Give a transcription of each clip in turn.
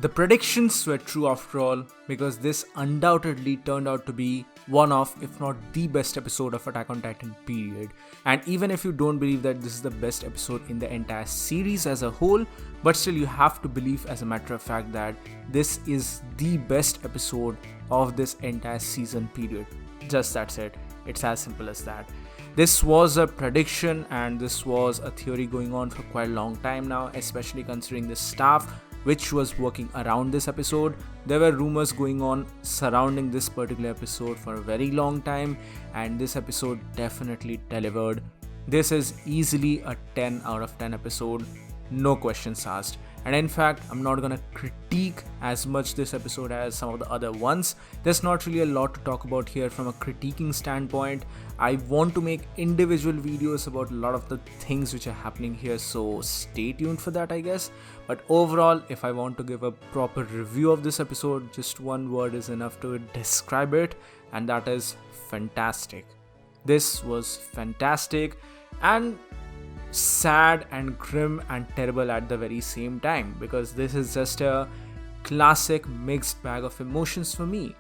The predictions were true after all, because this undoubtedly turned out to be one of, if not the best episode of Attack on Titan period. And even if you don't believe that this is the best episode in the entire series as a whole, but still you have to believe as a matter of fact that this is the best episode of this entire season period. Just that's it. It's as simple as that. This was a prediction and this was a theory going on for quite a long time now, especially considering the staff which was working around this episode. There were rumors going on surrounding this particular episode for a very long time, and this episode definitely delivered. This is easily a 10 out of 10 episode, no questions asked. And in fact, I'm not gonna critique as much this episode as some of the other ones. There's not really a lot to talk about here from a critiquing standpoint. I want to make individual videos about a lot of the things which are happening here, so stay tuned for that, I guess. But overall, if I want to give a proper review of this episode, just one word is enough to describe it, and that is fantastic. This was fantastic and sad and grim and terrible at the very same time, because this is just a classic mixed bag of emotions for me.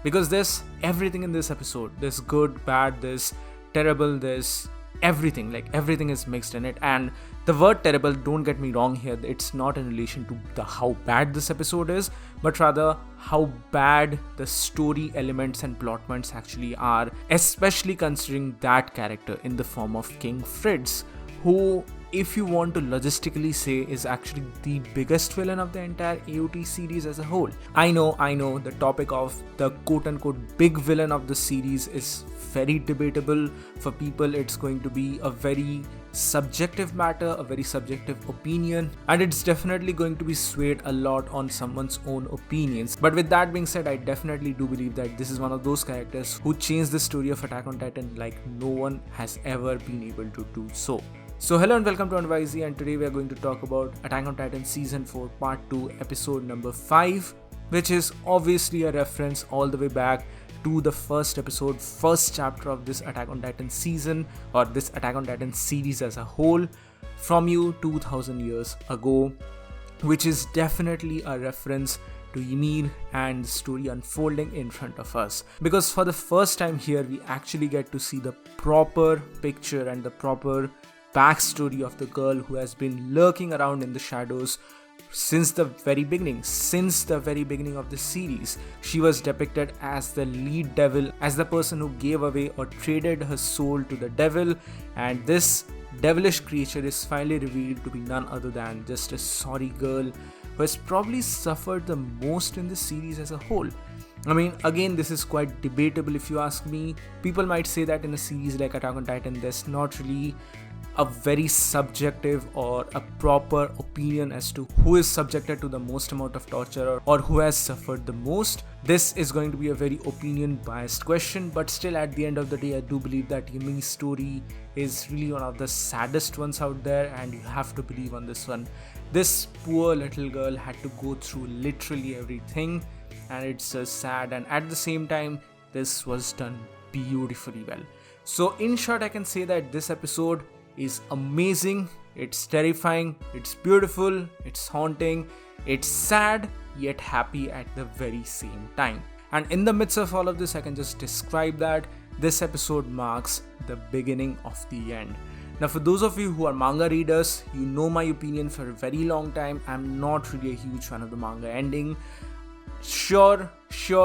Because there's everything in this episode. There's good, bad, there's terrible, there's everything. Like everything is mixed in it. And the word terrible, don't get me wrong here, it's not in relation to how bad this episode is, but rather how bad the story elements and plot points actually are, especially considering that character in the form of King Fritz, who, if you want to logistically say, is actually the biggest villain of the entire AOT series as a whole. I know, the topic of the quote-unquote big villain of the series is very debatable. For people, it's going to be a very subjective matter, a very subjective opinion, and it's definitely going to be swayed a lot on someone's own opinions. But with that being said, I definitely do believe that this is one of those characters who changed the story of Attack on Titan like no one has ever been able to do so. So hello and welcome to WhyZ, and today we are going to talk about Attack on Titan Season 4 Part 2 Episode number 5, which is obviously a reference all the way back to the first episode, first chapter of this Attack on Titan season, or this Attack on Titan series as a whole, from 2000 years ago, which is definitely a reference to Ymir and the story unfolding in front of us. Because for the first time here, we actually get to see the proper picture and the proper backstory of the girl who has been lurking around in the shadows since the very beginning of the series. She was depicted as the lead devil, as the person who gave away or traded her soul to the devil, and this devilish creature is finally revealed to be none other than just a sorry girl who has probably suffered the most in the series as a whole. I mean, again, this is quite debatable if you ask me. People might say that in a series like Attack on Titan, there's not really a very subjective or a proper opinion as to who is subjected to the most amount of torture or who has suffered the most. This is going to be a very opinion biased question, but still at the end of the day, I do believe that Yumi's story is really one of the saddest ones out there, and you have to believe on this one. This poor little girl had to go through literally everything, and it's just sad, and at the same time, this was done beautifully well. So in short, I can say that this episode is amazing, it's terrifying, it's beautiful, it's haunting, it's sad yet happy at the very same time. And in the midst of all of this, I can just describe that this episode marks the beginning of the end. Now, for those of you who are manga readers, you know my opinion for a very long time. I'm not really a huge fan of the manga ending. Sure,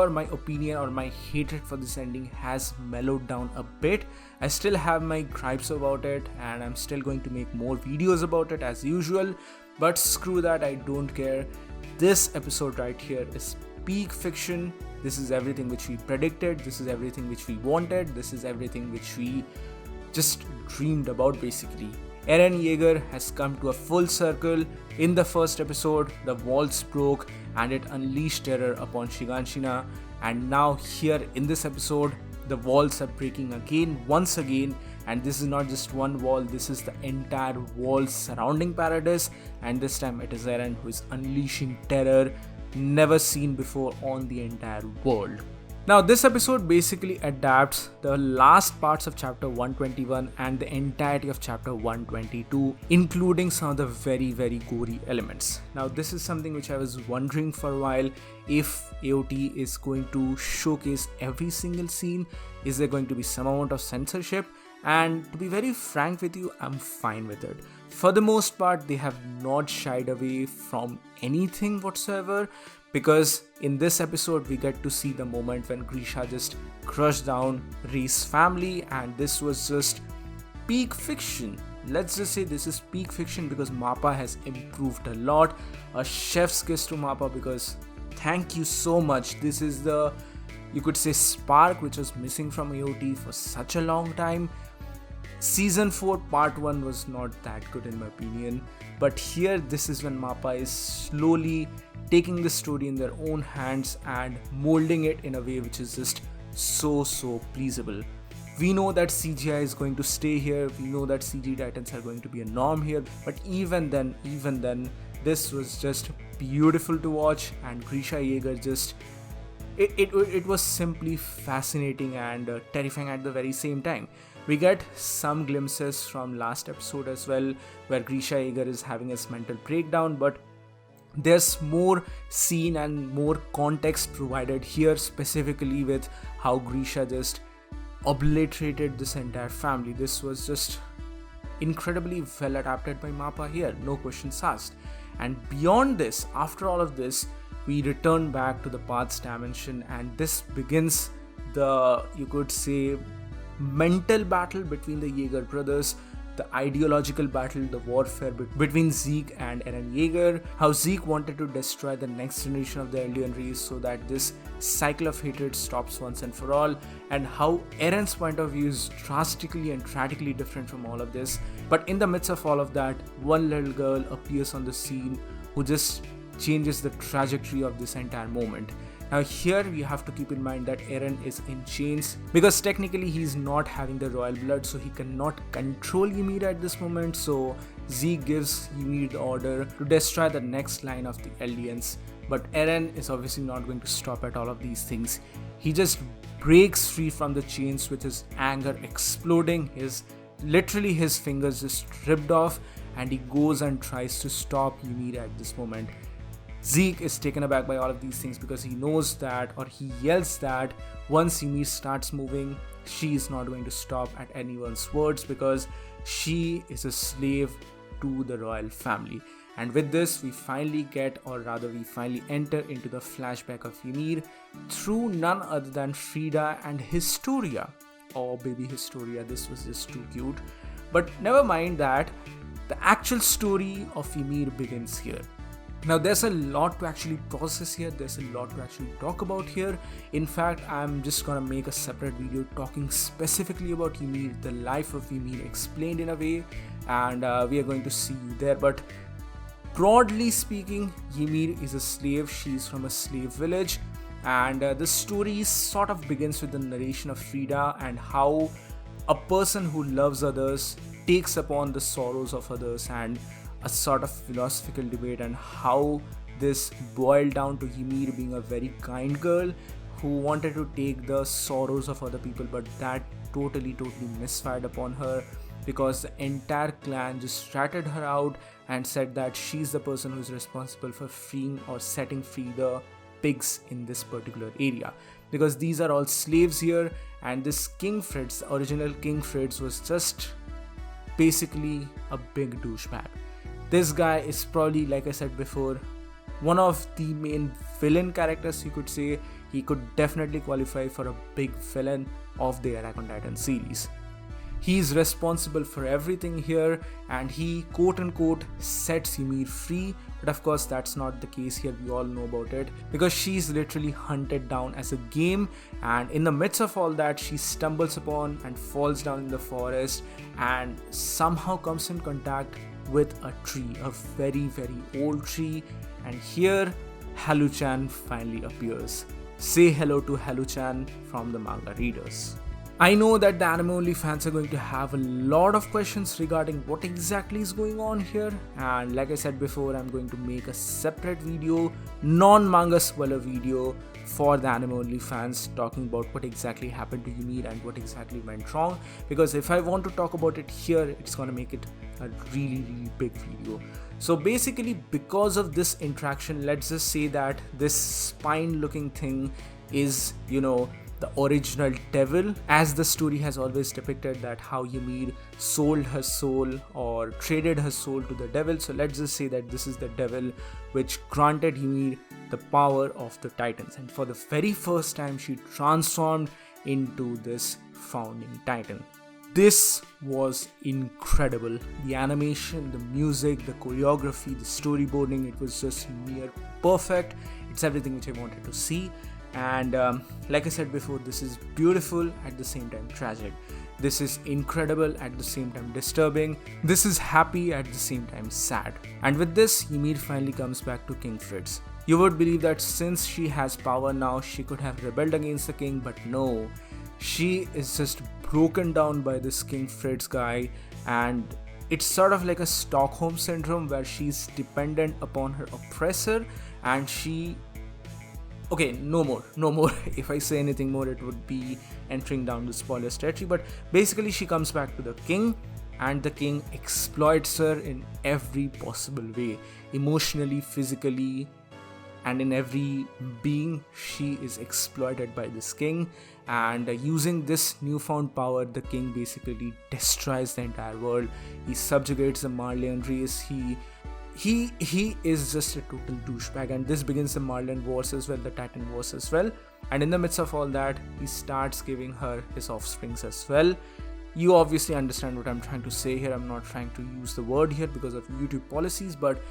my opinion or my hatred for this ending has mellowed down a bit. I still have my gripes about it, and I'm still going to make more videos about it as usual, but screw that, I don't care. This episode right here is peak fiction. This is everything which we predicted, this is everything which we wanted, this is everything which we just dreamed about basically. Eren Yeager has come to a full circle. In the first episode, the walls broke and it unleashed terror upon Shiganshina, and now here in this episode, the walls are breaking again, once again, and this is not just one wall, this is the entire wall surrounding Paradise, and this time it is Eren who is unleashing terror never seen before on the entire world. Now, this episode basically adapts the last parts of chapter 121 and the entirety of chapter 122, including some of the very, very gory elements. Now, this is something which I was wondering for a while, if AOT is going to showcase every single scene. Is there going to be some amount of censorship? And to be very frank with you, I'm fine with it. For the most part, they have not shied away from anything whatsoever, because in this episode we get to see the moment when Grisha just crushed down Ree's family, and this was just peak fiction. Let's just say this is peak fiction, because Mappa has improved a lot. A chef's kiss to Mappa, because thank you so much. This is the, you could say, spark which was missing from AOT for such a long time. Season 4 part 1 was not that good in my opinion, but here this is when Mappa is slowly taking the story in their own hands and molding it in a way which is just so pleasable. We know that CGI is going to stay here, we know that CG Titans are going to be a norm here, but even then, this was just beautiful to watch, and Grisha Yeager just, it was simply fascinating and terrifying at the very same time. We get some glimpses from last episode as well, where Grisha Yeager is having his mental breakdown, but there's more scene and more context provided here, specifically with how Grisha just obliterated this entire family. This was just incredibly well adapted by Mappa here, no questions asked. And beyond this, after all of this, we return back to the past dimension, and this begins the, you could say, mental battle between the Yeager brothers, the ideological battle, the warfare between Zeke and Eren Yeager, how Zeke wanted to destroy the next generation of the alien race so that this cycle of hatred stops once and for all, and how Eren's point of view is drastically and tragically different from all of this. But in the midst of all of that, one little girl appears on the scene who just changes the trajectory of this entire moment. Now here we have to keep in mind that Eren is in chains, because technically he's not having the royal blood, so he cannot control Ymir at this moment. So Zeke gives Ymir the order to destroy the next line of the Eldians, but Eren is obviously not going to stop at all of these things. He just breaks free from the chains with his anger exploding, literally his fingers just ripped off, and he goes and tries to stop Ymir at this moment. Zeke is taken aback by all of these things, because he knows that, or he yells that once Ymir starts moving, she is not going to stop at anyone's words, because she is a slave to the royal family. And with this, we finally get, or rather we finally enter into the flashback of Ymir through none other than Frida and Historia. Oh baby Historia, this was just too cute. But never mind that, the actual story of Ymir begins here. Now there's a lot to actually process here, there's a lot to actually talk about here. In fact, I'm just gonna make a separate video talking specifically about Ymir, the life of Ymir explained in a way, and we are going to see you there. But broadly speaking, Ymir is a slave, she's from a slave village, and the story sort of begins with the narration of Frida and how a person who loves others takes upon the sorrows of others, and a sort of philosophical debate, and how this boiled down to Ymir being a very kind girl who wanted to take the sorrows of other people, but that totally misfired upon her, because the entire clan just ratted her out and said that she's the person who's responsible for freeing or setting free the pigs in this particular area, because these are all slaves here. And this King Fritz, the original King Fritz, was just basically a big douchebag. This guy is probably, like I said before, one of the main villain characters, you could say. He could definitely qualify for a big villain of the Attack on Titan series. He's responsible for everything here, and he quote unquote sets Ymir free, but of course that's not the case here. We all know about it, because she's literally hunted down as a game, and in the midst of all that, she stumbles upon and falls down in the forest and somehow comes in contact with a tree, a very old tree, and here Haluchan finally appears. Say hello to Haluchan from the manga readers. I know that the anime only fans are going to have a lot of questions regarding what exactly is going on here, and like I said before, I'm going to make a separate video, non-manga spoiler video, for the anime only fans, talking about what exactly happened to Ymir and what exactly went wrong, because if I want to talk about it here, it's gonna make it a really big video. So basically, because of this interaction, let's just say that this spine looking thing is, the original devil, as the story has always depicted that how Ymir sold her soul or traded her soul to the devil. So let's just say that this is the devil which granted Ymir the power of the Titans, and for the very first time she transformed into this founding Titan. This was incredible. The animation, the music, the choreography, the storyboarding, it was just near perfect. It's everything which I wanted to see. And like I said before, this is beautiful, at the same time tragic. This is incredible, at the same time disturbing. This is happy, at the same time sad. And with this, Ymir finally comes back to King Fritz. You would believe that since she has power now, she could have rebelled against the king, but no. She is just broken down by this King Fritz guy, and it's sort of like a Stockholm syndrome where she's dependent upon her oppressor, and she... Okay, no more. If I say anything more, it would be entering down the spoilers territory. But basically, she comes back to the king, and the king exploits her in every possible way. Emotionally, physically, and in every being, she is exploited by this king. And using this newfound power, the king basically destroys the entire world. He subjugates the Marleyan race. He is just a total douchebag, and this begins the Marleyan Wars as well, the Titan Wars as well. And in the midst of all that, he starts giving her his offsprings as well. You obviously understand what I'm trying to say here. I'm not trying to use the word here because of YouTube policies, but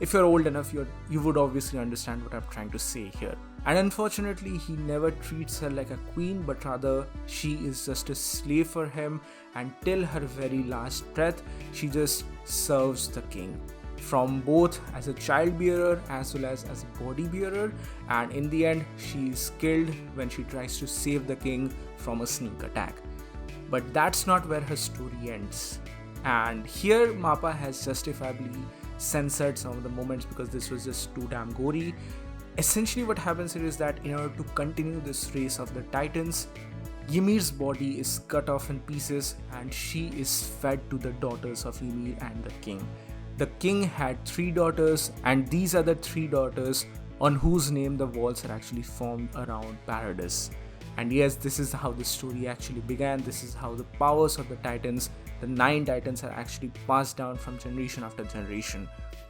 if you're old enough, you would obviously understand what I'm trying to say here. And unfortunately, he never treats her like a queen, but rather she is just a slave for him, and till her very last breath, she just serves the king, from both as a child bearer as well as a body bearer. And in the end, she is killed when she tries to save the king from a sneak attack. But that's not where her story ends. And here Mappa has justifiably censored some of the moments because this was just too damn gory. Essentially what happens here is that in order to continue this race of the Titans, Ymir's body is cut off in pieces and she is fed to the daughters of Ymir and the king. The king had 3 daughters, and these are the 3 daughters on whose name the walls are actually formed around Paradis. And yes, this is how the story actually began. This is how the powers of the Titans, the 9 Titans, are actually passed down from generation after generation.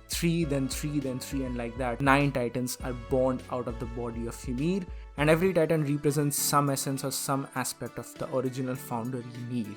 3, then 3, then 3, and like that. 9 Titans are born out of the body of Ymir, and every Titan represents some essence or some aspect of the original founder Ymir.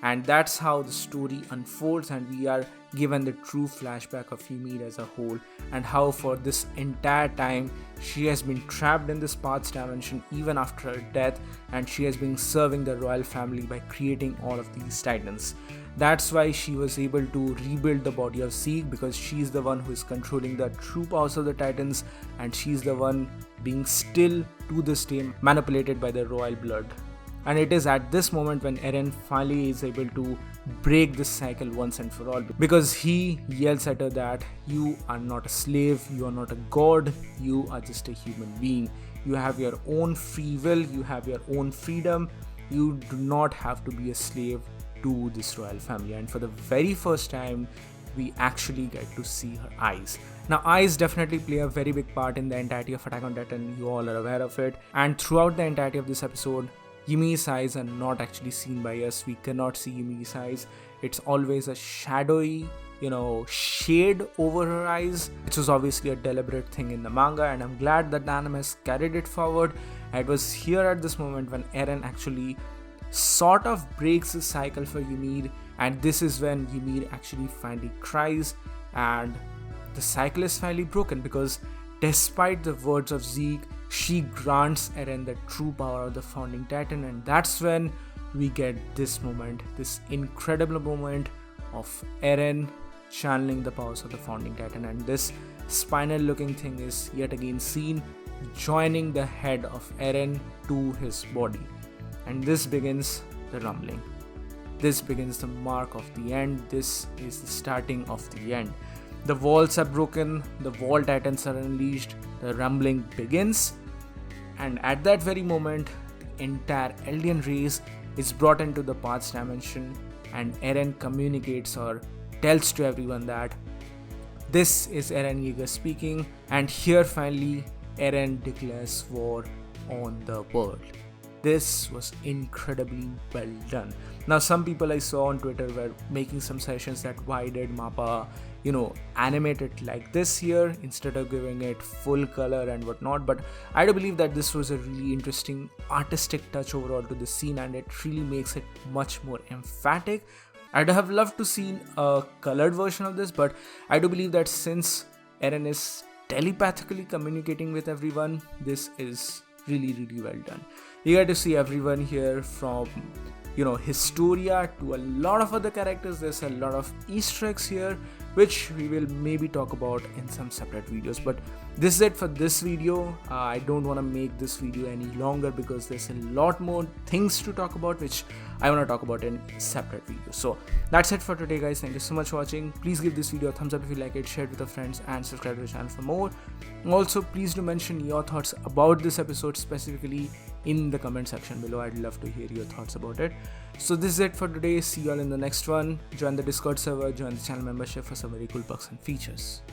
And that's how the story unfolds, and we are given the true flashback of Ymir as a whole, and how for this entire time she has been trapped in this past dimension even after her death, and she has been serving the royal family by creating all of these Titans. That's why she was able to rebuild the body of Zeke, because she's the one who is controlling the true powers of the Titans, and she's the one being still to this day manipulated by the royal blood. And it is at this moment when Eren finally is able to break this cycle once and for all, because he yells at her that you are not a slave, you are not a god, you are just a human being. You have your own free will, you have your own freedom, you do not have to be a slave to this royal family. And for the very first time, we actually get to see her eyes. Now, eyes definitely play a very big part in the entirety of Attack on Titan, you all are aware of it. And throughout the entirety of this episode, Yumi's eyes are not actually seen by us. We cannot see Yumi's eyes. It's always a shadowy, shade over her eyes, which was obviously a deliberate thing in the manga, and I'm glad that the anime has carried it forward. It was here at this moment when Eren actually sort of breaks the cycle for Ymir, and this is when Ymir actually finally cries, and the cycle is finally broken, because despite the words of Zeke, she grants Eren the true power of the founding Titan, and that's when we get this moment, this incredible moment of Eren channeling the powers of the founding Titan, and this spinal looking thing is yet again seen joining the head of Eren to his body. And this begins the rumbling. This begins the mark of the end. This is the starting of the end. The walls are broken, the wall Titans are unleashed, the rumbling begins, and at that very moment, the entire alien race is brought into the past dimension, and Eren communicates or tells to everyone that this is Eren Yeager speaking, and here finally Eren declares war on the world. This was incredibly well done. Now, some people I saw on Twitter were making some suggestions that why did Mappa, animate it like this here instead of giving it full color and whatnot. But I do believe that this was a really interesting artistic touch overall to the scene, and it really makes it much more emphatic. I'd have loved to see a colored version of this, but I do believe that since Eren is telepathically communicating with everyone, this is really well done. You get to see everyone here from Historia to a lot of other characters. There's a lot of Easter eggs here, which we will maybe talk about in some separate videos. But this is it for this video. I don't want to make this video any longer because there's a lot more things to talk about, which I want to talk about in separate videos. So that's it for today, guys. Thank you so much for watching. Please give this video a thumbs up if you like it, share it with your friends, and subscribe to the channel for more. Also, please do mention your thoughts about this episode specifically in the comment section below. I'd love to hear your thoughts about it. So this is it for today. See you all in the next one. Join the Discord server, join the channel membership for some very cool perks and features.